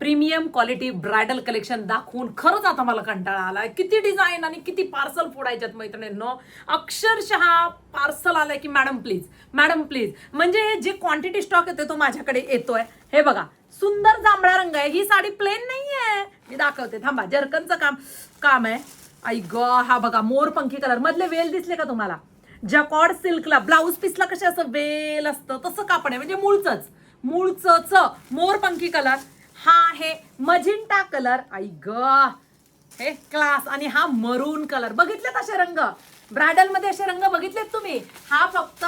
Premium quality bridal collection दाखवून खरंच आता मला कंटाळा आलाय. किती डिझाईन आणि किती पार्सल फोडायच्यात मैत्रिणींनो. अक्षरशः पार्सल आलंय की मॅडम प्लीज म्हणजे जे क्वांटिटी स्टॉक येतोय तो माझ्याकडे येतोय. हे बघा सुंदर जांभळा रंग आहे. ही साडी प्लेन नाहीये, मी दाखवते थांबा. जर्कनचं काम आहे. आई ग, हा बघा मोरपंखी कलर मधले वेल दिसले का तुम्हाला? जॅकॉर्ड सिल्कला ब्लाऊज पीसला कसे असं वेल असतं तसं कापड आहे, म्हणजे मूळच मोरपंखी कलर. हा आहे मजिंटा कलर. आई ग, हे क्लास. आणि हा मरून कलर. बघितलेत असे रंग ब्रायडल मध्ये, असे रंग बघितलेत तुम्ही? हा फक्त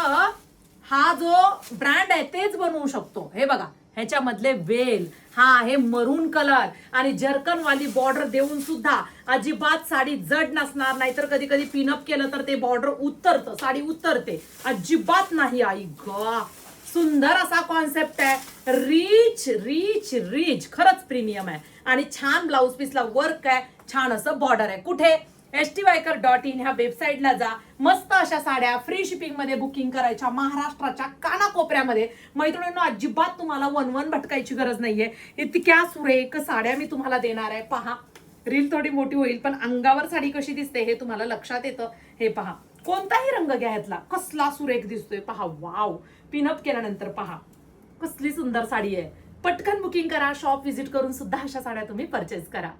हा जो ब्रँड आहे तेच बनवू शकतो. हे बघा ह्याच्यामधले वेल. हा आहे मरून कलर आणि जर्कन वाली बॉर्डर देऊन सुद्धा अजिबात साडी जड नसणार. नाहीतर कधी कधी पिनअप केलं तर ते बॉर्डर उतरतं, साडी उतरते. अजिबात नाही. आई ग, सुंदर असा कॉन्सेप्ट आहे. रिच खरंच प्रीमियम आहे. आणि छान ब्लाऊज पीसला वर्क आहे, छान असं बॉर्डर आहे. कुठे? htviker.in ह्या वेबसाईटला जा. मस्त अशा साड्या फ्री शिपिंग मध्ये बुकिंग करायच्या महाराष्ट्राच्या कानाकोपऱ्यामध्ये. मैत्रिणींनो अजिबात तुम्हाला वन भटकायची गरज नाहीये. इतक्या सुरेख साड्या मी तुम्हाला देणार आहे. पहा, रील थोडी मोठी होईल पण अंगावर साडी कशी दिसते हे तुम्हाला लक्षात येतं. हे पहा, कोणताही रंग घ्या ह्यातला, कसला सुरेख दिसतोय पहा. वाव, पिनअप केल्यानंतर पहा कसली सुंदर साडी आहे. पटकन बुकिंग करा. शॉप व्हिजिट करून सुद्धा अशा साड्या तुम्ही परचेस करा.